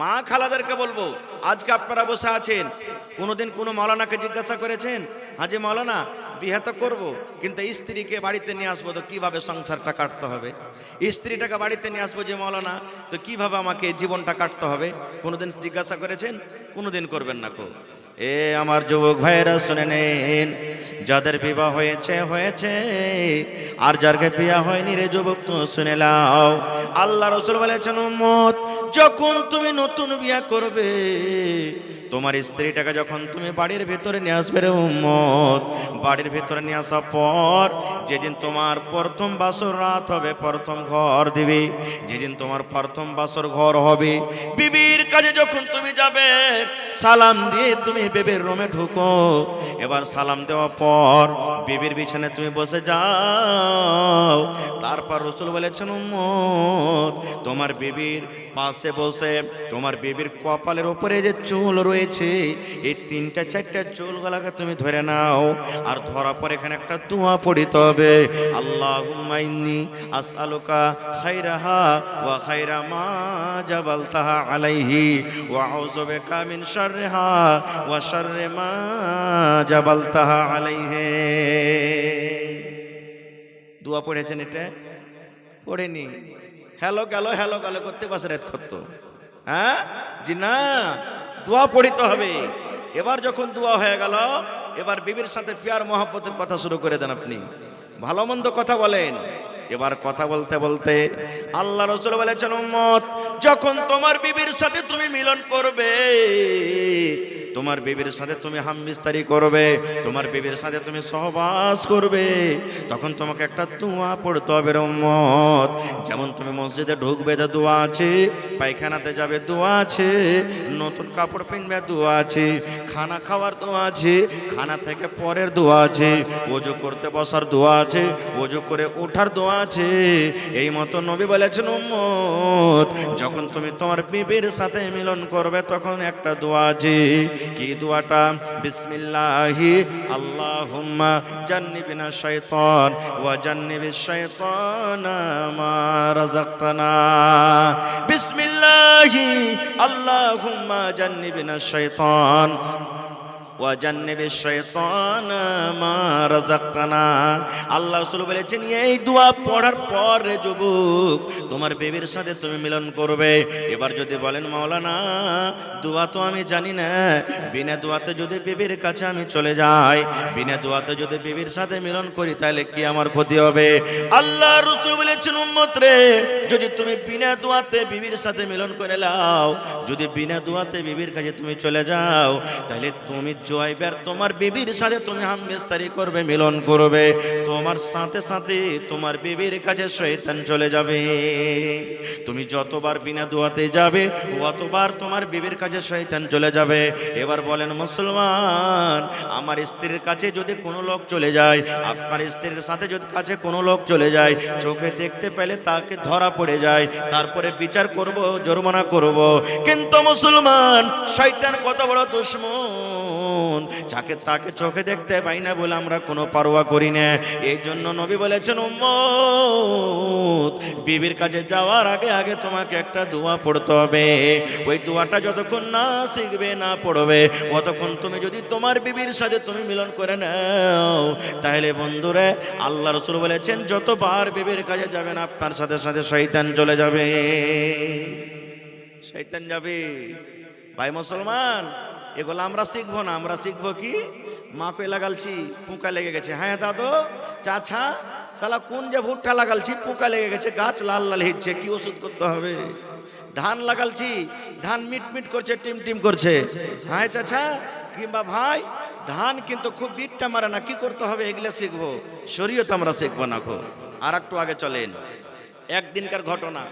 মা খালাদেরকে বলবো, আজকে আপনারা বসে আছেন, কোনোদিন কোনো মাওলানাকে জিজ্ঞাসা করেছেন, হাজি মাওলানা বিয়ে তো করবো, কিন্তু স্ত্রীকে বাড়িতে নিয়ে আসবো, তো কিভাবে সংসারটা কাটতে হবে? স্ত্রীটাকে বাড়িতে নিয়ে আসবো যে মাওলানা, তো কিভাবে আমাকে জীবনটা কাটতে হবে? কোনোদিন জিজ্ঞাসা করেছেন? কোনোদিন করবেন না কো। এ আমার যুবক ভাইয়েরা শুনে নেন, যাদের বিবাহ হয়েছে হয়েছে, আর যার বিয়ে হয়নি রে যুবক তো শুনে নাও। আল্লাহ রাসূল বলেছেন, উম্মত যখন তুমি নতুন বিয়ে করবে, তোমার স্ত্রীটাকে যখন তুমি বাড়ির ভেতরে নিয়ে আসবে রে উম্মত, বাড়ির ভেতরে নিয়ে আসার পর যেদিন তোমার প্রথম বাসর রাত হবে, প্রথম ঘর দিবে, যেদিন তোমার প্রথম বাসর ঘর হবে, বিবির কাছে যখন তুমি যাবে, সালাম দিয়ে তুমি বিবির রুমে ঢুকো। এবার সালাম দেওয়ার পর বিবির বিছানায় তুমি বসে যাও। তারপর রাসূল বলেছেন, উম্মত তোমার বিবির পাশে বসে তোমার বিবির কপালের উপরে যে চুল রয়েছে, এই 3-4টা চুলগুলাকে তুমি ধরে নাও, আর ধরার পর এখানে একটা দোয়া পড়িতে হবে, আল্লাহুম্মা ইন্নী আসআলুকা খায়রাহা ওয়া খায়রা মা জাবালতাহা আলাইহি ওয়া আউযু বিকা মিন শাররিহা ওয়া শাররি মা জাবালতাহা আলাইহি। দোয়া পড়েছেন? এটা পড়েনি। হ্যালো গেল হ্যালো গেল করতে পাশে রাত করতো, হ্যাঁ জি না, দোয়া পড়িতে হবে। এবার যখন দোয়া হয়ে গেল, এবার বিবির সাথে প্যার মহব্বতের কথা শুরু করে দেন, আপনি ভালো মন্দ কথা বলেন। এবার কথা বলতে বলতে আল্লাহ রাসূল বলেছেন, উম্মত যখন তোমার বিবির সাথে তুমি মিলন করবে, তোমার বিবির সাথে তুমি হামবিস্তারি করবে, তোমার বিবির সাথে তুমি সহবাস করবে, তখন তোমাকে একটা দোয়া পড়তে হবে রে উম্মত। যেমন তুমি মসজিদে ঢুকবে যে দোয়া আছে, পায়খানাতে যাবে দোয়া আছে, নতুন কাপড় কিনবে দোয়া আছে, খানা খাওয়ার দোয়া আছে, খানা থেকে পরের দোয়া আছে, ওযু করতে বসার দোয়া আছে, ওযু করে ওঠার দোয়া আছে। এই মতো নবী বলেছেন, উম্মত যখন তুমি তোমার বিবির সাথে মিলন করবে, তখন একটা দোয়া আছে। কি দোয়াটা? বিসমিল্লাহি আল্লাহুম্মা জান্নিবিনা শাইতান ওয়া জান্নিবিশ শাইতানা মা রাযাকতানা। বিসমিল্লাহি আল্লাহুম্মা জান্নিবিনা শাইতান ওয়া জান্নিবিশ শাইতানা মা রাযাকতানা। আল্লাহ রাসূল বলেছেন, এই দোয়া পড়ার পর রে যুবক, তোমার বিবির সাথে তুমি মিলন করবে। এবার যদি বলেন, মাওলানা দোয়া তো আমি জানি না, বিনা দোয়াতে যদি বিবির কাছে আমি চলে যাই, বিনা দোয়াতে যদি বিবির সাথে মিলন করি, তাহলে কি আমার ক্ষতি হবে? আল্লাহ রাসূল বলেছেন, উম্মত রে, যদি তুমি বিনা দোয়াতে বিবির সাথে মিলন করে নাও, যদি বিনা দোয়াতে বিবির কাছে তুমি চলে যাও, তাহলে তুমি জয়বার তোমার বিবির সাথে তুমি হামবিস্তারি করবে, মিলন করবে, তোমার সাথে সাথে তোমার বিবির কাছে শয়তান চলে যাবে। তুমি যতবার বিনা দোয়াতে যাবে, ততবার তোমার বিবির কাছে শয়তান চলে যাবে। এবার বলেন মুসলমান, আমার স্ত্রীর কাছে যদি কোনো লোক চলে যায়, আপনার স্ত্রীর সাথে যদি কাছে কোনো লোক চলে যায়, চোখে দেখতে পেলে তাকে ধরা পড়ে যায়, তারপরে বিচার করব, জরিমানা করব। কিন্তু মুসলমান, শয়তান কত বড় দুশমন, যাকে তাকে চোখে দেখতে পাই না বলে আমরা কোনো পারোয়া করি না। এই জন্য নবী বলেছেন, উম্মত বিবির কাছে যাওয়ার আগে আগে তোমাকে একটা দোয়া পড়তে হবে। ওই দোয়াটা যতক্ষণ না শিখবে, না পড়বে, ততক্ষণ তুমি যদি তোমার বিবির সাথে তুমি মিলন করে নাও, তাহলে বন্ধুরা আল্লাহ রাসূল বলেছেন, যতবার বিবির কাছে যাবেন, আপনার সাথে সাথে শয়তান চলে যাবে, শয়তান যাবে। ভাই মুসলমান, এগুলো আমরা শিখবো না, আমরা শিখবো কি? মাকে লাগালছি, পোকা লেগে গেছে, হ্যাঁ দাদু চাচা শালা কোন যে ভুট্টা লাগালছি, পোকা লেগে গেছে, গাছ লাল লাল হিচ্ছে, কি ওষুধ করতে হবে? ধান লাগালছি, ধান মিট মিট করছে, টিম টিম করছে, হ্যাঁ চাচা কিংবা ভাই ধান কিন্তু খুব বিটটা মারে না, কি করতে হবে? এগুলো শিখবো, শরীয়ত আমরা শিখবো না। আর একটু আগে চলেন, একদিনকার ঘটনা।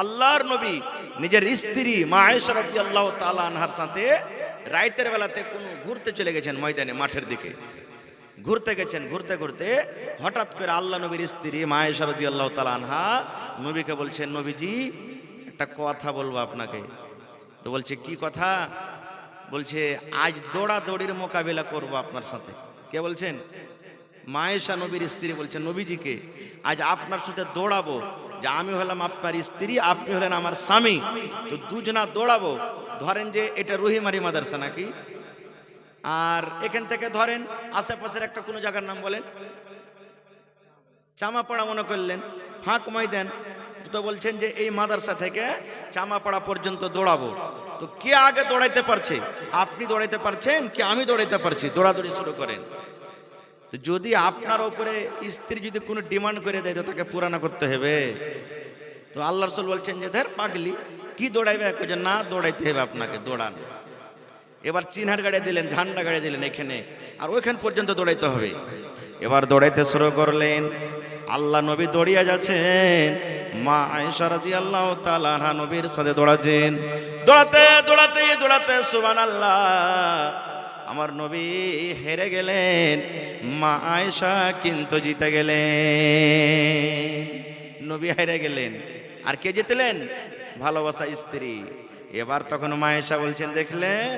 আল্লাহর নবী নিজের স্ত্রী মা আয়েশা রাদিয়াল্লাহু তাআলা আনহার সাথে রাতের বেলাতে কোন ঘুরতে চলে গেছেন, ময়দানে মাঠের দিকে ঘুরতে গেছেন। ঘুরতে ঘুরতে হঠাৎ করে আল্লাহ নবীর স্ত্রী মা আয়েশা রাদিয়াল্লাহু তাআলা আনহা নবীকে বলছেন, নবীজি একটা কথা বলবো আপনাকে। তো বলছে, কি কথা? বলছে, আজ দৌড়াদৌড়ির মোকাবিলা করব আপনার সাথে। কে বলছেন? মা আয়েশা নবীর স্ত্রী বলছেন নবীজিকে, আজ আপনার সাথে দৌড়াবো, যে আমি হলাম আপনার স্ত্রী, আপনি হলেন আমার স্বামী, তো দুজনা দৌড়াবো। ধরেন যে এটা রহিমারি মাদ্রাসা নাকি, আর এখান থেকে ধরেন আশেপাশের একটা কোনো জায়গার নাম বলেন, চামাপাড়া মনে করলেন, ফাঁক ময়দান, তো বলছেন যে এই মাদ্রাসা থেকে চামাপাড়া পর্যন্ত দৌড়াবো। তো কে আগে দৌড়াইতে পারছে? আপনি দৌড়াইতে পারছেন কি আমি দৌড়াইতে পারছি? দৌড়াদৌড়ি শুরু করেন। তো যদি আপনার উপরে স্ত্রী যদি কোনো ডিমান্ড করে দেয় তো তাকে পুরানা করতে হবে। তো আল্লাহ রাসূল বলছেন যে ধর পাগলি, কি দৌড়াইবে? যে না, দৌড়াইতে হবে আপনাকে, দৌড়ান। এবার চিনহার গাড়ি দিলেন, ঝান্ডা গাড়ি দিলেন এখানে, আর ওইখান পর্যন্ত দৌড়াইতে হবে। এবার দৌড়াইতে শুরু করলেন। আল্লাহ নবী দৌড়িয়ে যাচ্ছেন, মা আয়েশা রাদিয়াল্লাহু তাআলা আনহা নবীর সাথে দৌড়াচ্ছেন। দৌড়াতে দৌড়াতে দৌড়াতে সুবহানাল্লাহ, আমার নবী হেরে গেলেন, মা আয়েশা কিন্তু জিতে গেলেন। নবী হেরে গেলেন, আর কে জিতলেন? ভালোবাসা স্ত্রী। এবার তখন মা আয়েশা বলছেন, দেখলেন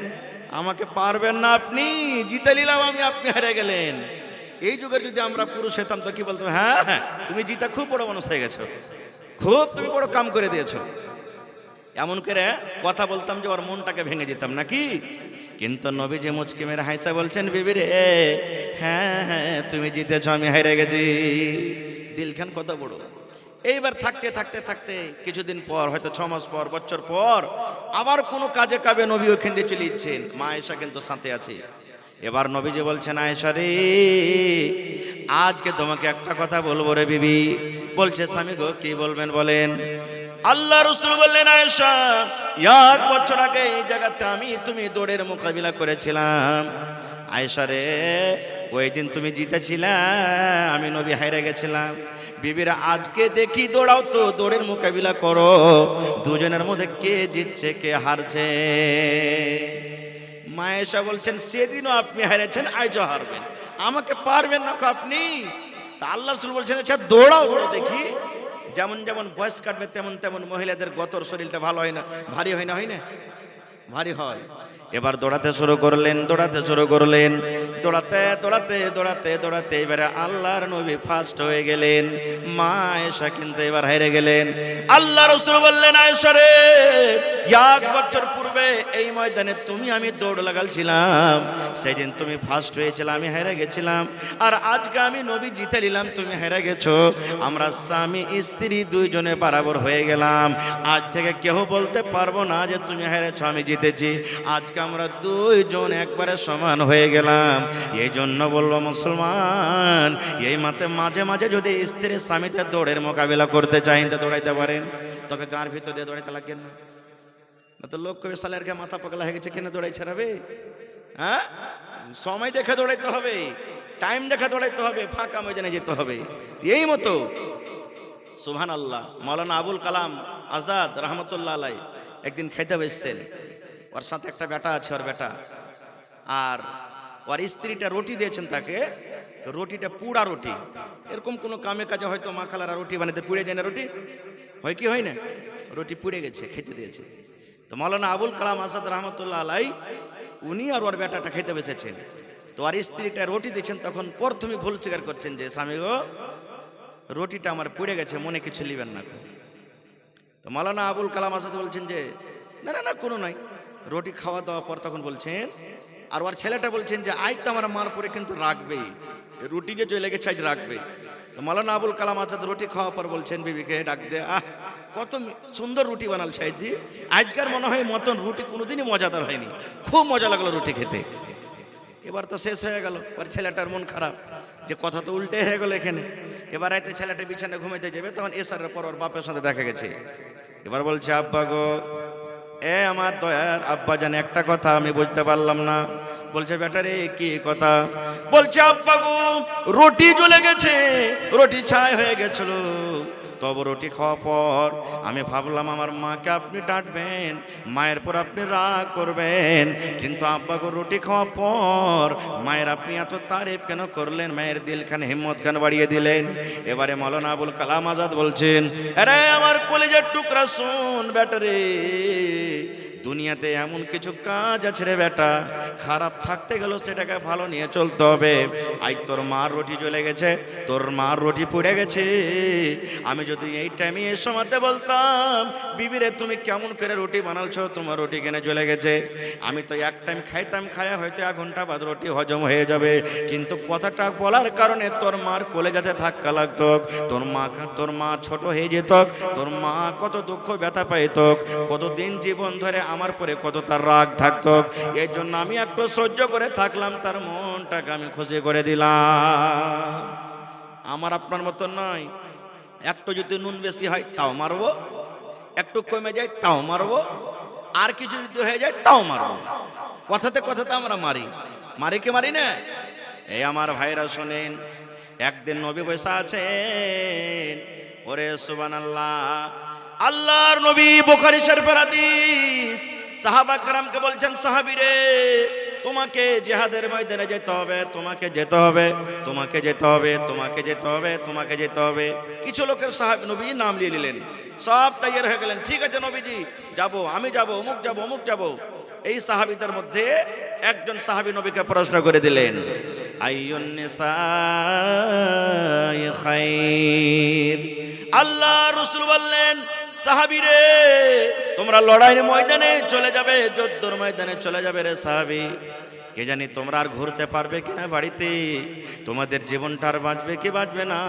আমাকে পারবেন না আপনি, জিতে নিলাম আমি, আপনি হেরে গেলেন। এই যুগে যদি আমরা পুরুষ হতাম তো কি বলতাম? হ্যাঁ হ্যাঁ, তুমি জিতা খুব বড় মানুষ হয়ে গেছো, খুব তুমি বড় কাম করে দিয়েছো, এমন করে কথা বলতাম যে ওর মনটাকে ভেঙে দিতাম নাকি। কিন্তু নবীজি মুচকি মেরে হাসা বলছেন, বিবি রে, হ্যাঁ হ্যাঁ তুমি জিতেছো, আমি হেরে গেছি। দিলখান কত বড়। এইবার থাকতে থাকতে থাকতে কিছুদিন পর, হয়তো 6 মাস পর, বছর পর, আবার কোনো কাজে কাবে নবী ওখান দিয়ে চলে যাচ্ছেন, মা আয়েশা কিন্তু সাথে আছে। এবার নবীজি বলছেন, আয়েশা রে, আজকে তোমাকে একটা কথা বলবো রে বিবি। বলছে, স্বামী গো, কি বলবেন বলেন। আল্লাহ রাসূল বললেন, আয়েশা, 1 বছর আগে এই জায়গাতে আমি তুমি দৌড়ের মোকাবিলা করেছিলাম। আয়েশা রে, ওই দিন তুমি জিতেছিলা, আমি নবী হেরে গেছিলাম। বিবিরা, আজকে দেখি দৌড়াও তো, দৌড়ের মোকাবিলা করো, দুজনের মধ্যে কে জিতছে কে হারছে। মা আয়েশা বলছেন, সেদিনও আপনি হেরেছেন, আজও হারবেন, আমাকে পারবেন না আপনি। তা আল্লাহ রাসূল বলছেন, আচ্ছা দৌড়াও তো দেখি। যেমন যেমন বয়স কাটবে তেমন তেমন মহিলাদের গতর শরীরটা ভালো হয় না, ভারী হয় না, হয় না, ভারী হয়। এবার দৌড়াতে শুরু করলেন, দৌড়াতে শুরু করলেন, দৌড়াতে দৌড়াতে দৌড়াতে দৌড়াতে এবারে আল্লাহর নবী ফার্স্ট হয়ে গেলেন, মা আয়েশা কিন্তু এবার হেরে গেলেন। আল্লাহ রাসূল বললেন, আয়েশা রে, 1 বছর পূর্বে এই ময়দানে তুমি আমি দৌড় লাগালছিলাম, সেদিন তুমি ফার্স্ট হয়েছিলে, আমি হেরে গেছিলাম, আর আজকে আমি নবী জিতে নিলাম, তুমি হেরে গেছো। আমরা স্বামী স্ত্রী দুইজনে বরাবর হয়ে গেলাম। আজ থেকে কেউ বলতে পারবো না যে তুমি হেরেছো আমি জিতেছি। আজকে আমরা দুইজন একবারে সমান হয়ে গেলাম। এই জন্য বলবো মুসলমান, এই মাঝে মাঝে যদি স্ত্রীর স্বামীতে দৌড়ের মোকাবিলা করতে চাইতে দৌড়াইতে পারেন, তবে গাঁর ভিতর দিয়ে দৌড়াইতে লাগেন না। তো লোক কবে সালের গে মাথা পাগলা হয়ে গেছে, কেন দৌড়াই ছাড়াবে? হ্যাঁ, সময় দেখে দৌড়াইতে হবে, টাইম দেখে দৌড়াইতে হবে, ফাঁকা ময়দানে যেতে হবে। এই মতো সুবহানাল্লাহ, মাওলানা আবুল কালাম আজাদ রহমতুল্লাহ আলাই একদিন খাইতে বসছেন, ওর সাথে একটা বেটা আছে, ওর বেটা আর ওর স্ত্রীটা রুটি দিয়েছেন তাকে। রুটিটা পুড়া রুটি, এরকম কোনো কামে কাজে হয়তো মা খালারা রুটি বানাতে পুড়ে যায় না, রুটি হয় কি হয় না, রুটি পুড়ে গেছে, খেতে দিয়েছে। তো মাওলানা আবুল কালাম আজাদ রহমতুল্লাহ আলাই উনি আর ওর বেটাটা খেতে বসেছেন। তো আর স্ত্রীটা রুটি দিচ্ছেন, তখন প্রথমে ভুল স্বীকার করছেন যে, স্বামী গো, রুটিটা আমার পুড়ে গেছে, মনে কিছু লিবেন না। তো মাওলানা আবুল কালাম আজাদ বলছেন যে, না না না, কোনো নাই। রুটি খাওয়া দাওয়ার পর তখন বলছেন, আর ওর ছেলেটা বলছেন যে, আজ তো আমার মার পরে কিন্তু রাখবেই, রুটি যে চলে গেছে আজ রাখবে। তো মাওলানা আবুল কালাম আজাদ রুটি খাওয়ার পর বলছেন বিবিকে ডাক দে, কত সুন্দর রুটি বানাল সাহেবজি, আজকের মনে হয় মতন রুটি কোনোদিনই মজাদার হয়নি, খুব মজা লাগলো রুটি খেতে। এবার তো শেষ হয়ে গেল, ওর ছেলেটার মন খারাপ যে কথা তো উল্টে হয়ে গেল এখানে। এবার রাতে ছেলেটা বিছানায় ঘুমাইতে যাবে, তখন এসারের পর ওর বাপের সাথে দেখা গেছে। এবার বলছে, আব্বা গো, এ আমার দয়ার আব্বা জানে, একটা কথা আমি বুঝতে পারলাম না। বলছে, বেটারে কি কথা? বলছে, আব্বা গো, রুটি জ্বলে গেছে, রুটি ছাই হয়ে গেছিল, তবে রুটি খাওয়ার পর আমি ভাবলাম আমার মাকে আপনি ডাঁটবেন, মায়ের পর আপনি রাগ করবেন, কিন্তু আব্বা গো, রুটি খাওয়ার পর মায়ের আপনি এত তারিফ কেন করলেন, মায়ের দিল খান হিম্মত খান বাড়িয়ে দিলেন। এবারে মাওলানা আবুল কালাম আজাদ বলছেন, আরে আমার কলিজার টুকরা, শুন বেটারে, দুনিয়াতে এমন কিছু কাজ আছে রে বেটা, খারাপ থাকতে গেল সেটাকে ভালো নিয়ে চলতে হবে। আজ তোর মার রুটি জ্বলে গেছে, তোর মার রুটি পুড়ে গেছে, আমি যদি এই টাইমে এ সময়তে বলতাম বিবিরে তুমি কেমন করে রুটি বানালছো, তোমার রুটি কেনে জ্বলে গেছে, আমি তো এক টাইম খাইতাম, খায়া হয়তো 1 ঘন্টা বাদ রুটি হজম হয়ে যাবে। কিন্তু কথাটা বলার কারণে তোর মার কলেজাতে ধাক্কা লাগতো, তোর মা ছোট হয়ে যেত, তোর মা কত দুঃখ ব্যথা পাইত, কতদিন জীবন ধরে আমার পরে কত তার রাগ থাকতো। এই জন্য আমি একটু সহ্য করে থাকলাম, তার মনটাকে আমি খুশি করে দিলাম। আমার আপনার মতো নয়, একটু যদি নুন বেশি হয় তাও মারবো, একটু কমে যায় তাও মারবো, আর কিছু যদি হয়ে যায় তাও মারবো। কথাতে কথাতে আমরা মারি কি মারি না? এই আমার ভাইরা শোনেন, একদিন নবী বসে আছেন, ওরে সুবহানাল্লাহ, আল্লাহর নবী বুখারী শরীফের হাদিস, সাহাবা کرامকে বলছেন, সাহাবীরে তোমাকে জিহাদের ময়দানে যেতে হবে, তোমাকে যেতে হবে, তোমাকে যেতে হবে, তোমাকে যেতে হবে, তোমাকে যেতে হবে। কিছু লোকের সাহাবী নবীজি নাম নিয়ে নিলেন, সব তৈয়ার হয়ে গেলেন, ঠিক আছে নবীজি যাব, আমি যাব, অমুক যাব, অমুক যাব। এই সাহাবীদের মধ্যে একজন সাহাবী নবীকে প্রশ্ন করে দিলেন, আইয়ুন নিসাই খায়র। আল্লাহ রাসূল বললেন, সাহাবীরে তোমরা লড়াইয়ের ময়দানে চলে যাবে, যুদ্ধের ময়দানে চলে যাবে রে সাহাবী, কে জানি তোমরা আর ঘুরতে পারবে কিনা বাড়িতে, তোমাদের জীবনটা আর বাঁচবে কি বাঁচবে না।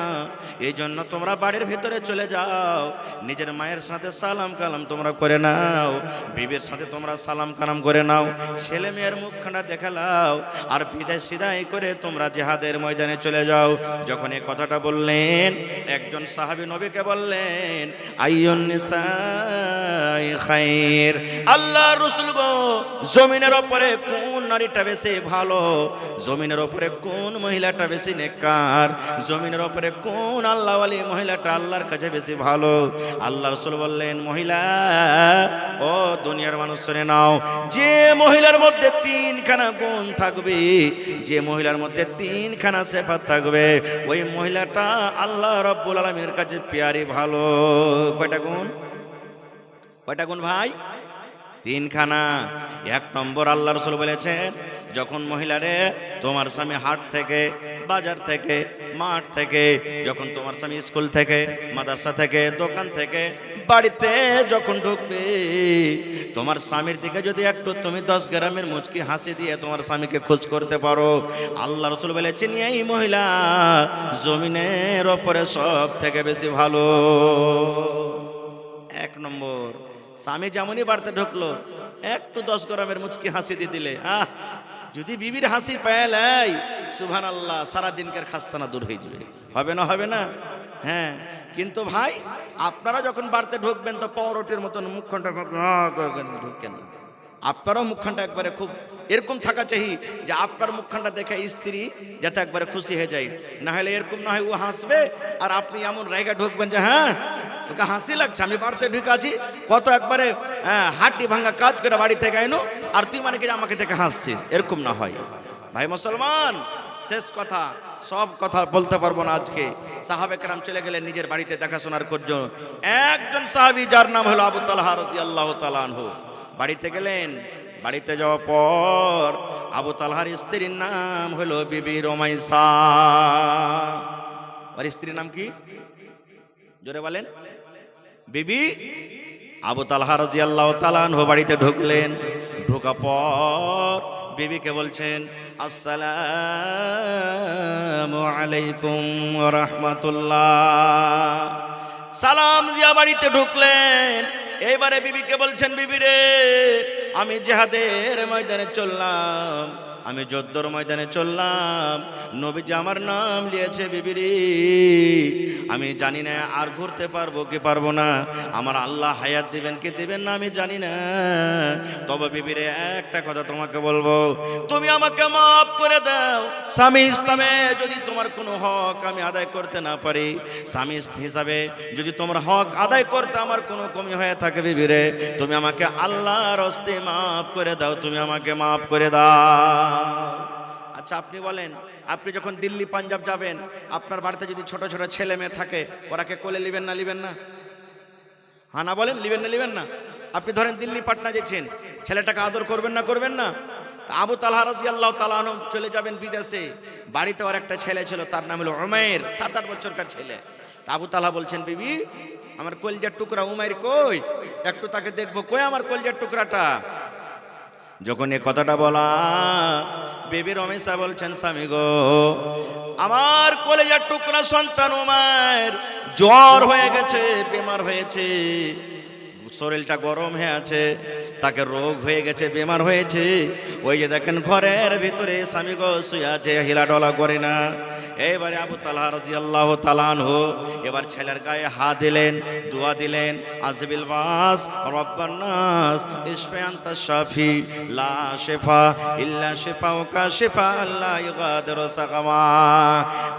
এই জন্য তোমরা বাড়ির ভিতরে চলে যাও, নিজের মায়ের সাথে সালাম কালাম তোমরা করে নাও, বিবির সাথে তোমরা সালাম কালাম করে নাও, ছেলে মেয়ের মুখখানা দেখালাও, আর বিদায় সিদায় করে তোমরা জিহাদের ময়দানে চলে যাও। যখন এই কথাটা বললেন, একজন সাহাবী নবীকে বললেন, আইয়ুন নিসাই খায়র। আল্লাহ রাসূল গো, জমিনের উপরে কোন নারীটা বেশি ভালো, জমিনের উপরে কোন মহিলাটা বেশি নেককার, জমিনের উপরে কোন আল্লাহওয়ালি মহিলাটা আল্লাহর কাছে বেশি ভালো? আল্লাহ রাসূল বললেন, মহিলা, ও দুনিয়ার মানুষ শুনে নাও, যে মহিলার মধ্যে 3খানা গুণ থাকবে, যে মহিলার মধ্যে 3খানা সিফাত থাকবে, ওই মহিলাটা আল্লাহ রাব্বুল আলামিনের কাছে প্যারি ভালো। কয়টা গুণ? কয়টা গুণ ভাই? 3খানা। 1 নম্বর আল্লাহ রাসূল বলেছেন, যখন মহিলারে তোমার স্বামী হাট থেকে, বাজার থেকে, মাঠ থেকে, যখন তোমার স্বামী স্কুল থেকে, মাদ্রাসা থেকে, দোকান থেকে, বাড়িতে যখন ঢুকবে, তোমার স্বামীর দিকে যদি একটু তুমি 10 গ্রামের মুচকি হাসি দিয়ে তোমার স্বামীকে খোঁজ করতে পারো, আল্লাহ রাসূল বলেছেন এই মহিলা জমিনের উপরে সব থেকে বেশি ভালো। 1 নম্বর, স্বামী যেমনই বাড়িতে ঢুকলো, একটু 10 গ্রামের মুচকি হাসি দিয়ে দিলে, যদি বিবির হাসি পেলাই, সুবহানাল্লাহ, সারা দিনকার খাস্তানা দূর হয়ে যাবে। হবে না? হবে না? হ্যাঁ। কিন্তু ভাই, আপনারা যখন বাড়িতে ঢুকবেন তো পাউরুটির মতন মুখখানটা ঢুকেন না। আপনারাও মুখখানটা একবারে খুব এরকম থাকা চাই যে আপনার মুখখানটা দেখে স্ত্রী যাতে একবারে খুশি হয়ে যায়। না হলে এরকম না হয়, ও হাসবে আর আপনি এমন জায়গা ঢুকবেন যে হ্যাঁ তোকে হাসি লাগছে, আমি বাড়িতে ঢুকে আছি, কত একবারে হাড্ডি ভাঙা কাজ করে বাড়ি থেকে আইনো, আর তুই মানে কি আমাকে দেখে হাসছিস, এরকম না হয়। ভাই মুসলমান, শেষ কথা, সব কথা বলতে পারবো না আজকে। সাহাবে কেরাম চলে গেলেন নিজের বাড়িতে দেখাশোনার জন্য। একজন সাহাবী যার নাম হলো আবু তালহা রাদিয়াল্লাহু তাআলা আনহু, বাড়িতে গেলেন। বাড়িতে যাওয়ার পর আবু তালহার স্ত্রীর নাম হলো বিবি রুমাইসা। আর স্ত্রীর নাম কি? জোরে বলেন। বিবি আবু তালহা রাদিয়াল্লাহু তাআলা আনহু বাড়িতে ঢুকলেন। ঢোকা পর বিবিকে বলছেন, আসসালামু আলাইকুম ওয়া রাহমাতুল্লাহ। সালাম দিয়া বাড়িতে ঢুকলেন। এইবারে বিবিকে বলছেন, বিবি রে, আমি জিহাদের ময়দানে চললাম, আমি যুদ্ধের ময়দানে চললাম, নবীজি আমার নাম নিয়েছে, বিবি রে, আমি জানি না আর ঘুরতে পারবো কি পারবো না, আমার আল্লাহ হায়াত দিবেন কি দিবেন না আমি জানি না। তবে বিবি রে, একটা কথা তোমাকে বলবো, তুমি আমাকে মাফ করে দাও। স্বামী ইসলামে যদি তোমার কোনো হক আমি আদায় করতে না পারি, স্বামী হিসাবে যদি তোমার হক আদায় করতে আমার কোনো কমি হয়ে থাকে, বিবি রে, তুমি আমাকে আল্লাহর হস্তে মাফ করে দাও, তুমি আমাকে মাফ করে দাও। আচ্ছা আপনি বলেন, আপনি যখন দিল্লি পাঞ্জাব যাবেন, আপনার বাড়িতে যদি ছোট ছোট ছেলে মেয়ে থাকে, ওরাকে কোলে নেবেন না নেবেন না? হ্যাঁ না বলেন, নেবেন না নেবেন না? আপনি ধরেন দিল্লি পাটনা যেছেন, ছেলেটাকে আদর করবেন না করবেন না? আবু তালহা রাদিয়াল্লাহু তাআলা আনহু চলে যাবেন বিদেশে, বাড়িতে ওর একটা ছেলে ছিল, তার নাম হলো উমাইর, 7-8 বছরকার ছেলে। আবু তালহা বলছেন, বিবি আমার কলিজার টুকরা উমাইর কই, একটু তাকে দেখবো, কই আমার কলিজার টুকরাটা। যখন এ কথাটা বলা, বেবি রমেশা বলছেন, স্বামী গো, আমার কলিজার টুকরা সন্তান উমাইর জ্বর হয়ে গেছে, বেমার হয়েছে, শরীরটা গরম হয়ে আছে, তাকে রোগ হয়ে গেছে, বেমার হয়েছে। ওই যে দেখেন ঘরের ভিতরে স্বামী গো শুয়ে আছে, হিলাডলা করে না। এবারে আবু তালহা রাদিয়াল্লাহু তাআলা আনহু এবার ছেলের গায়ে হাত দিলেন, দোয়া দিলেন, আজবিল বাস রব্বান নাস ইশফি আনতা শাফি লা শিফা ইল্লা শিফাউকা শিফা লা ইগাদিরু সাকামা।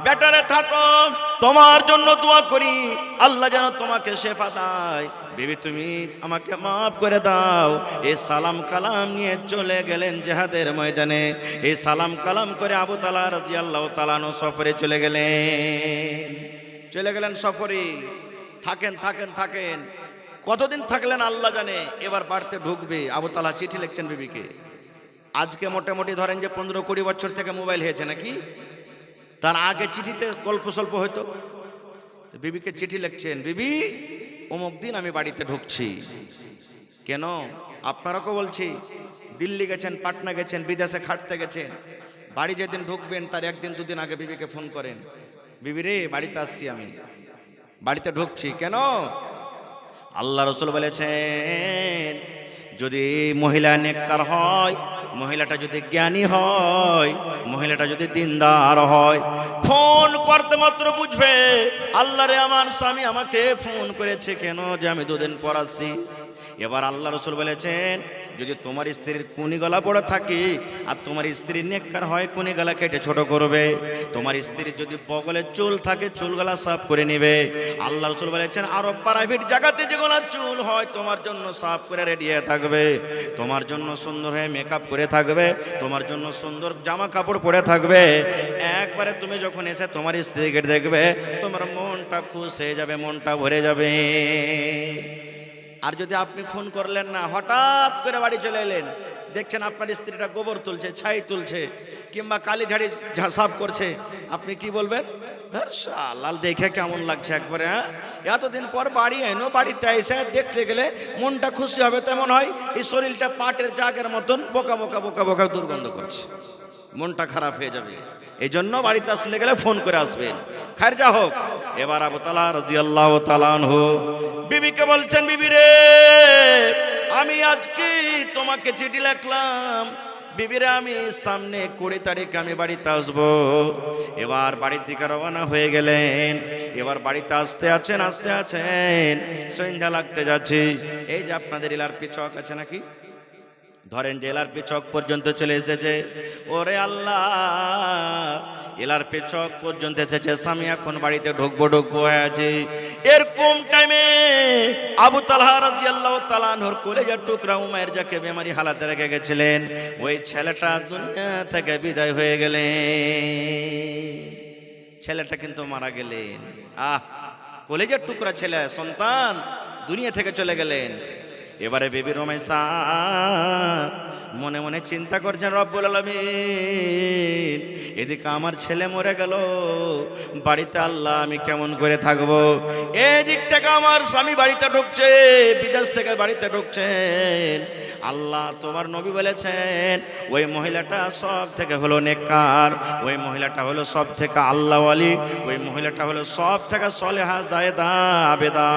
বেটারে থাকো, তোমার জন্য দোয়া করি, আল্লাহ যেন তোমাকে শেফা দেয়। বিবি তুমি আমাকে মাফ করে দাও। এই সালাম কালাম নিয়ে চলে গেলেন জিহাদের ময়দানে। এই সালাম কালাম করে আবু তালহা রাদিয়াল্লাহু তাআলা আনহু সফরে চলে গেলেন সফরে। থাকেন থাকেন থাকেন, কতদিন থাকলেন আল্লাহ জানে। এবার বাড়িতে ঢুকবে, আবু তালহা চিঠি লিখছেন বিবিকে। আজকে মোটামুটি ধরেন যে 15-20 বছর থেকে মোবাইল হয়েছে নাকি, তার আগে চিঠিতে গল্প স্বল্প হয়তো। বিবিকে চিঠি লিখছেন, বিবি অমুক দিন আমি বাড়িতে ঢুকছি। কেন? আপনারাও বলছি, দিল্লি গেছেন, পাটনা গেছেন, বিদেশে খাটতে গেছেন, বাড়ি যেদিন ঢুকবেন তার 1 দিন 2 দিন আগে বিবিকে ফোন করেন, বিবি রে বাড়িতে আসছি, আমি বাড়িতে ঢুকছি। কেন? আল্লাহ রাসূল বলেছেন, যদি মহিলা নেককার হয়, মহিলাটা যদি জ্ঞানী হয়, মহিলাটা যদি দিনদার হয়, ফোন করতে মাত্র বুঝবে আল্লাহ রে আমার স্বামী আমাকে ফোন করেছে কেন, যে আমি 2 দিন পর আসছি। এবার আল্লাহ রাসূল বলেছেন, যদি তোমার স্ত্রীর কুনি গলা পড়ে থাকে আর তোমার স্ত্রী নেককার হয়, কুনি গলা কেটে ছোট করবে। তোমার স্ত্রীর যদি বগলে চুল থাকে, চুল গলা সাফ করে নেবে। আল্লাহ রাসূল বলেছেন, আরো প্রাইভেট জায়গাতে যেগুলো চুল হয় তোমার জন্য সাফ করে রেডি হয়ে থাকবে, তোমার জন্য সুন্দর হয়ে মেকআপ করে থাকবে, তোমার জন্য সুন্দর জামা কাপড় পরে থাকবে। একবারে তুমি যখন এসে তোমার স্ত্রীকে দেখবে, তোমার মনটা খুশ হয়ে যাবে, মনটা ভরে যাবে। আর যদি আপনি ফোন করলেন না, হঠাৎ করে বাড়ি চলে এলেন, দেখছেন আপনার স্ত্রীটা গোবর তুলছে, ছাই তুলছে, কিংবা কালি ঝাড়ি সাফ করছে, আপনি কি বলবেন? লাল দেখে কেমন লাগছে একবারে, হ্যাঁ, এতদিন পর বাড়ি এনো, বাড়িতে এসে দেখতে গেলে মনটা খুশি হবে। তেমন হয় এই শরীরটা পাটের জাগের মতন বোকা বোকা বোকা বোকা দুর্গন্ধ করছে, মনটা খারাপ হয়ে যাবে। এই জন্য বাড়িতে আসলে গেলে ফোন করে আসবেন। খায়ের যা হোক, এবার আবু তালহা রাদিয়াল্লাহু তাআলা আনহু বিবিকে বলছেন, বিবি রে আমি আজকে তোমাকে চিঠি লিখলাম, বিবিরে আমি সামনে 20 তারিখ আমি বাড়িতে আসবো। এবার বাড়ির দিকে রওনা হয়ে গেলেন। এবার বাড়িতে আসতে আছেন সন্ধ্যা লাগতে যাচ্ছে। এই যে আপনাদের এলআরপি চক আছে নাকি, ধরেন যে এলআরপি চক পর্যন্ত চলে এসেছে। ওরে আল্লাহ, এলআরপি চক পর্যন্ত এসেছে, স্বামী এখন বাড়িতে ঢুকবো হয়ে আছে। এরকম টাইমে আবু তালহা রাদিয়াল্লাহু তাআলা আনহুর কলিজার টুকরা উমাইর, যাকে বেমারি হালাতে রেখে গেছিলেন, ওই ছেলেটা দুনিয়া থেকে বিদায় হয়ে গেলেন। ছেলেটা কিন্তু মারা গেলেন। কলিজার টুকরা ছেলে সন্তান দুনিয়া থেকে চলে গেলেন। এবারে বিবি রমেশা মনে মনে চিন্তা করছেন, রব্বুল আলামিন, এদিকে আমার ছেলে মরে গেল, বাড়িতে আল্লাহ আমি কেমন করে থাকবো। এদিক থেকে আমার স্বামী বাড়িতে ঢুকছে, বিদেশ থেকে বাড়িতে ঢুকছেন। আল্লাহ তোমার নবী বলেছেন, ওই মহিলাটা সব থেকে হলো নেককার, ওই মহিলাটা হলো সব থেকে আল্লাহওয়ালি, ওই মহিলাটা হলো সব থেকে সলেহা জায়েদা আবেদা।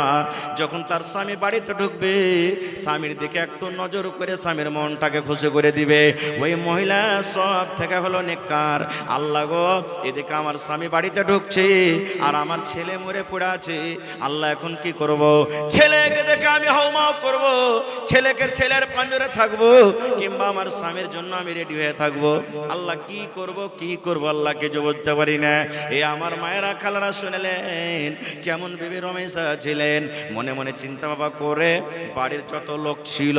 যখন তার স্বামী বাড়িতে ঢুকবে, স্বামীর দিকে একটু নজর করে স্বামীর মনটাকে খুশি করে দিবে। ওই মহিলা সব থেকে হলো নেককার। আল্লাহ গো, এদিকে আমার স্বামী বাড়িতে ঢুকছে আর আমার ছেলে মরে পড়ে আছে, আল্লাহ এখন কি করব? ছেলেকে দেখে আমি হাউমাউ করব, ছেলের পাঞ্জরে ধরে থাকবো, কিংবা আমার স্বামীর জন্য আমি রেডি হয়ে থাকবো। আল্লাহ কি করব আল্লাহকে যে বলতে পারি না। এ আমার মায়েরা খালারা শুনলেন কেমন বিবি রমেশা ছিলেন। মনে মনে চিন্তা ভাবনা করে বাড়ির যত লোক ছিল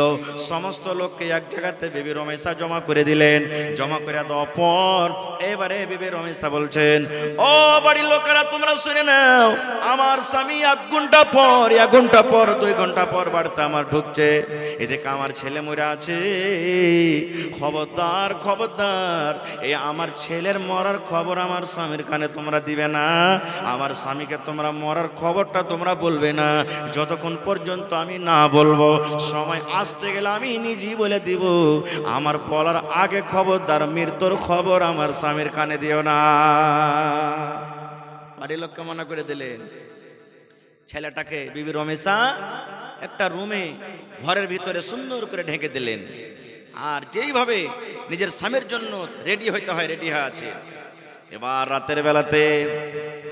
সমস্ত লোককে এক জায়গাতে বিবি রমেশা জমা করে দিলেন। জমা করে দেওয়ার পর এবারে বিবি রমেশা বলছেন, ও বাড়ির লোকেরা তোমরা শুনে নাও, আমার স্বামী 1 ঘন্টা পর 1 ঘন্টা পর 2 ঘন্টা পর বাড়িতে আমার ঢুকছে। এদিকে আমার ছেলে মরে আছে। খবরদার খবরদার, এই আমার ছেলের মরার খবর আমার স্বামীর কানে তোমরা দিবে না। আমার স্বামীকে তোমরা মরার খবরটা তোমরা বলবে না যতক্ষণ পর্যন্ত আমি না বলবো। সময় আসতে গেলে আমি নিজেই বলে দিব। আমার বলার আগে খবরদার মৃত্যুর খবর আমার স্বামীর কানে দিও না। বাড়ির লোককে মনে করে দিলেন। ছেলেটাকে বিবি রমেশা একটা রুমে ঘরের ভিতরে সুন্দর করে ঢেকে দিলেন। আর যেইভাবে নিজের স্বামীর জন্য রেডি হইতে হয় রেডি হয়ে আছে। এবার রাতের বেলাতে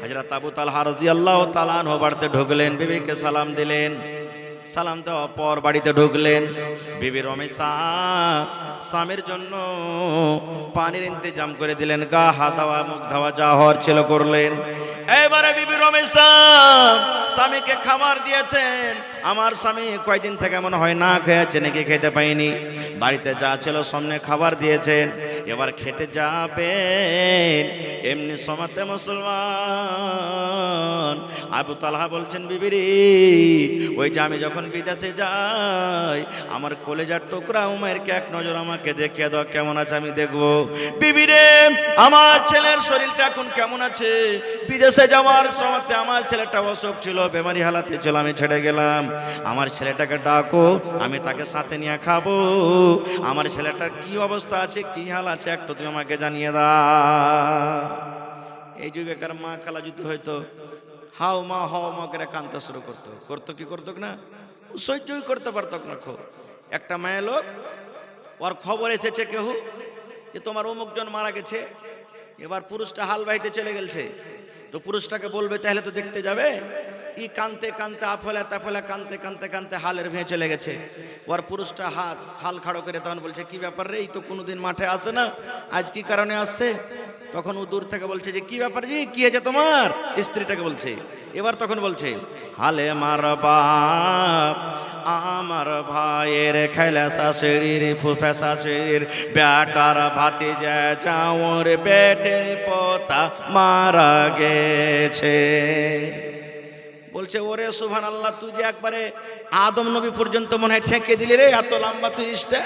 হযরত আবু তালহা রাদিয়াল্লাহু তাআলা আনহু বাড়িতে ঢুকলেন, বিবিকে সালাম দিলেন। সালাম দেওয়ার পর বাড়িতে ঢুকলেন। বিবি রমেশা স্বামীর জন্য পানির ইন্তজাম করে দিলেন, গা হাত ধোয়া মুখ ধোয়া যা হওয়ার ছিল করলেন। এবারে বিবি রমেশা স্বামীকে খাবার দিয়েছেন। আমার স্বামী কয়েকদিন থেকে মনে হয় না খেয়েছে, নাকি খেতে পাইনি। বাড়িতে যা ছিল সামনে খাবার দিয়েছেন, এবার খেতে যাবেন। এমনি সমাতে মুসলমান আবু তালহা বলছেন, বিবিরি ওই যে আমি যখন বিদেশে যাই আমার কলেজার টুকরা উমাইরকে এক নজর আমাকে দেখিয়ে দাও, কেমন আছে আমি দেখবো। বিবিরে আমার ছেলের শরীরটা এখন কেমন আছে? বিদেশে যাওয়ার সময়তে আমার ছেলেটা অসুখ ছিল, বেমারি হালাতে ছিল, আমি ছেড়ে গেলাম। আমার ছেলেটাকে ডাকো, আমি তাকে সাথে নিয়ে খাবো। আমার ছেলেটার কি অবস্থা আছে, কি হাল আছে একটু তুমি আমাকে জানিয়ে দাও। এই যুগেকার মা খালা যদি হয়তো হাও মা করে কাঁদতে শুরু করতো কি করতো না, সহ্যই করতে পারতো না। একটা মায়ের লোক ওর খবর এসেছে কেউ যে তোমার অমুকজন মারা গেছে। এবার পুরুষটা হাল বাইতে চলে গেছে, তো পুরুষটাকে বলবে তাহলে তো দেখতে যাবে। ই কানতে কানতে আফলে তাফলে কানতে কানতে কানতে হালের ভেঙে চলে গেছে। ওর পুরুষটা হাল খাড়ো করে তখন বলছে, কি ব্যাপার রে, এই তো কোনোদিন মাঠে আসে না, আজ কি কারণে আসছে? তখন ও দূর থেকে বলছে যে কি ব্যাপার জি, কি হয়েছে তোমার? স্ত্রীটাকে বলছে। এবার তখন বলছে, হালে মার বাপ আমার ভাইয়ের খেলা শাশুড়ির ফুফা শাশুড়ির বেটার ভাতিজা চাওর পেটের পোতা মারা গেছে। বলছে, ওরে সুবহানাল্লাহ, তুই যে একবারে আদম নবী পর্যন্ত মনে হয় ঠেকে দিলি রে, এত লম্বা তুই রিশতে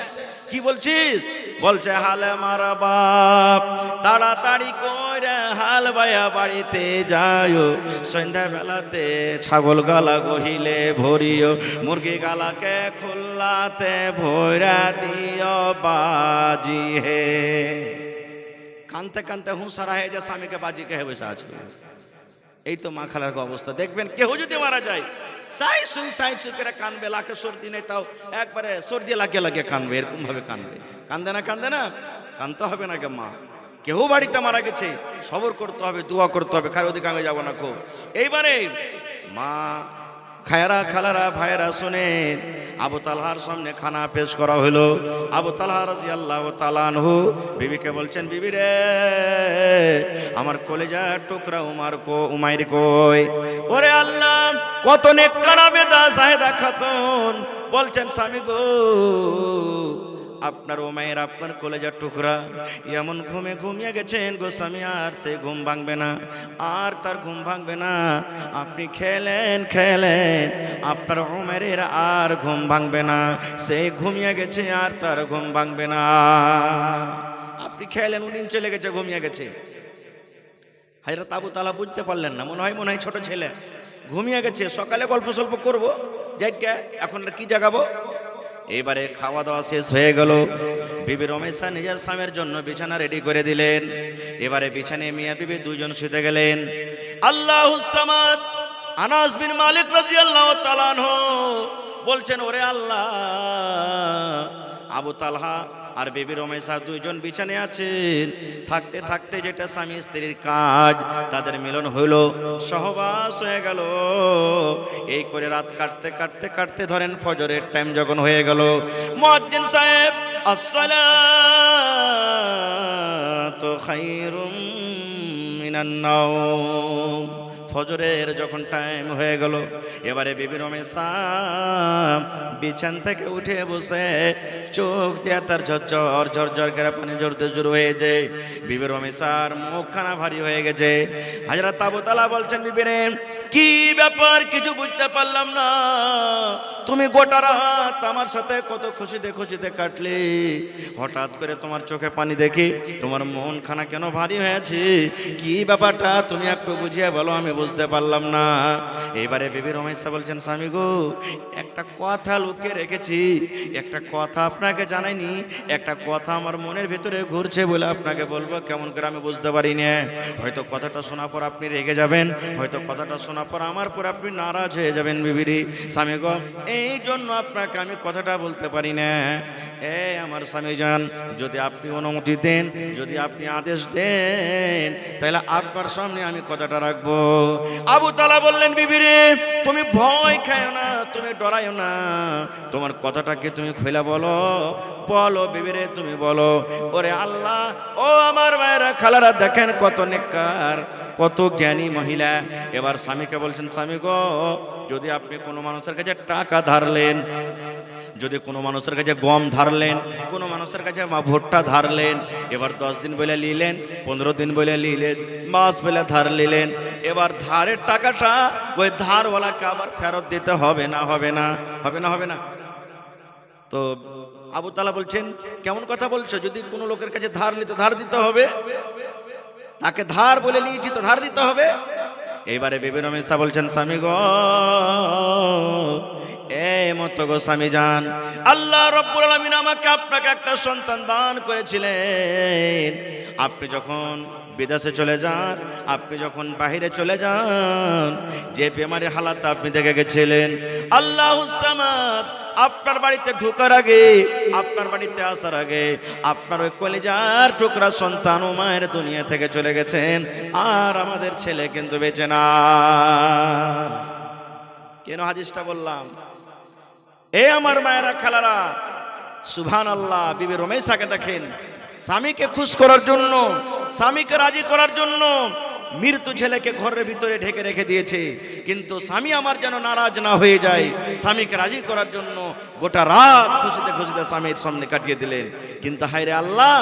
কি বলছিস? বলছে, হালে মারা বাপ তাড়াতাড়ি করে হাল বাইয়া বাড়িতে যাও, সন্ধ্যা বেলাতে ছাগল গালা গহিলে ভরিও, মুরগি গালাকে খুল্লাতে ভরা দিও বাজি হে। কানতে কানতে হুঁসারা হয়ে যায়, স্বামীকে বাজি কে বসে আছে। এই তো মা খালার অবস্থা। দেখবেন কেউ যদি মারা যায় সাই সুই করে কানবে, লাখে সর্দি নেই তাও একবারে সর্দি লাগিয়ে কানবে, এরকম ভাবে কানবে। কান্দে না কানতে হবে না কে মা? কেউ বাড়িতে মারা গেছে সবর করতে হবে, দোয়া করতে হবে, কারো দিকে আমি যাবো না। খুব এইবারে মা খায়রা খালারা ভাইরা শুনেন, আবু তালহার সামনে খানা পেশ করা হলো। আবু তালহা রাদিয়াল্লাহু তাআলা আনহু বিবিকে বলছেন, বিবি রে আমার কলেজার টুকরা উমাইর কই? ওরে আল্লাহ, কত নেককারা বেদা সাহেদা খাতুন বলছেন, স্বামী গো আপনার উমাইর আপনার কলেজার টুকরা এমন ঘুমে ঘুমিয়ে গেছেন গো স্বামী, আর সে ঘুম ভাঙবে না, আর তার ঘুম ভাঙবে না। আপনি খেলেন আপনার উমাইরের আর ঘুম ভাঙবে না, সে ঘুমিয়ে গেছে আর তার ঘুম ভাঙবে না। আপনি খেলেন, উনি চলে গেছে, ঘুমিয়ে গেছে। হযরত আবু তালহা বুঝতে পারলেন না, মনে হয় ছোট ছেলে ঘুমিয়ে গেছে, সকালে গল্প সল্প করবো, জায়গা এখন কি জাগাবো। এবারে খাওয়া দাওয়া শেষ হয়ে গেল। বিবি রমেশা নিজের স্বামীর জন্য বিছানা রেডি করে দিলেন। এবারে বিছানায় মিয়া বিবি দুইজন শুতে গেলেন। আল্লাহুস সামাদ আনাস বিন মালিক রাদিয়াল্লাহু তাআলা আনহু বলছেন, ওরে আল্লাহ, আবু তালহা আর বিবি রমেশা দুইজন বিছানায় আছেন। থাকতে থাকতে যেটা স্বামী স্ত্রীর কাজ, তাদের মিলন হইল, সহবাস হয়ে গেল। এই করে রাত কাটতে কাটতে কাটতে ধরেন ফজরের টাইম যখন হয়ে গেল, মুয়াজ্জিন সাহেব আসসালাতু খায়রুম মিনান নাওম, ফজরের যখন টাইম হয়ে গেল, এবারে বিবি রমেশা বিছান থেকে উঠে বসে চোখ দিয়ে তার ঝরঝর ঝরঝর করে পানি ঝরতে শুরু হয়েছে। বিবি রমেশার মুখখানা ভারী হয়ে গেছে। হযরত আবু তালহা বলছেন, বিবি রে কি ব্যাপার, কিছু বুঝতে পারলাম না, তুমি গোটা রাত আমার সাথে কত খুশিতে খুশিতে কাটলে, হঠাৎ করে তোমার চোখে পানি দেখি তোমার মন খানা কেন ভারী হয়েছে, কি ব্যাপারটা তুমি একটু বুঝিয়ে বলো, আমি বুঝতে পারলাম না। এবারে বিবি রমেশা বলছেন, স্বামী গো একটা কথা লুকিয়ে রেখেছি, একটা কথা আপনাকে জানাইনি, একটা কথা আমার মনের ভিতরে ঘুরছে বলে আপনাকে বলবো, কেমন করে আমি বুঝতে পারি না। হয়তো কথাটা শোনার পর আপনি রেগে যাবেন, হয়তো কথাটা শোনার পর আমার পর আপনি নারাজ হয়ে যাবেন। বিবিরি স্বামী গো এই জন্য আপনাকে আমি কথাটা বলতে পারি না। আমার স্বামী যান, যদি আপনি অনুমতি দেন, যদি আপনি আদেশ দেন, তাহলে আপনার সামনে আমি কথাটা রাখবো। আবু তালহা বললেন, বিবিরে তুমি ভয় খাও না, তুমি ডরাইও না, তোমার কথাটাকে তুমি খুলে বলো, বলো বিবিরে তুমি বলো। ওরে আল্লাহ, ও আমার মায়েরা খালারা দেখেন কত নেককার, কত জ্ঞানী মহিলা। এবার স্বামীকে বলছেন, স্বামী গো যদি আপনি কোনো মানুষের কাছে টাকা ধারলেন, যদি কোনো মানুষের কাছে গম ধারলেন, কোনো মানুষের কাছে ভুট্টা ধারলেন, এবার 10 দিন বলে নিলেন, 15 দিন বলে নিলেন, মাস বলে ধার নিলেন, এবার ধারের টাকাটা ওই ধারওয়ালাকে আবার ফেরত দিতে হবে না, হবে না, হবে না, হবে না? তো আবু তালহা বলছেন, কেমন কথা বলছো, যদি কোনো লোকের কাছে ধার নিতে ধার দিতে হবে, তাকে ধার বলে নিয়েছি তো ধার দিতে হবে। এবারে বিবি রমেশা বলছেন, স্বামী গো এই মতো গো স্বামী যান, আল্লাহ রাব্বুল আলামিন আমাকে আপনাকে একটা সন্তান দান করেছিলেন। আপনি যখন বিদেশে চলে যান, আপনি যখন বাহিরে চলে যান, যে বেমারি হালাতে আপনি দেখে গেছিলেন, আল্লাহুস সামাদ আপনার বাড়িতে ঢোকার আগে, আপনার বাড়িতে আসার আগে আপনার ওই কলিজার টুকরা সন্তান ও মায়ের দুনিয়া থেকে চলে গেছেন, আর আমাদের ছেলে কিন্তু বেঁচে না। কেন হাদিসটা বললাম? এ আমার মায়েরা খালারা, সুবহানাল্লাহ, বিবি রমেশাকে দেখেন, স্বামীকে খুশ করার জন্য, স্বামীকে রাজি করার জন্য মৃত্যু ছেলেকে ঘরের ভিতরে ঢেকে রেখে দিয়েছে, কিন্তু স্বামী আমার যেন নারাজ না হয়ে যায়, স্বামীকে রাজি করার জন্য গোটা রাত খুশিতে খুশিতে স্বামীর সামনে কাটিয়ে দিলেন। কিন্তু হায় রে আল্লাহ,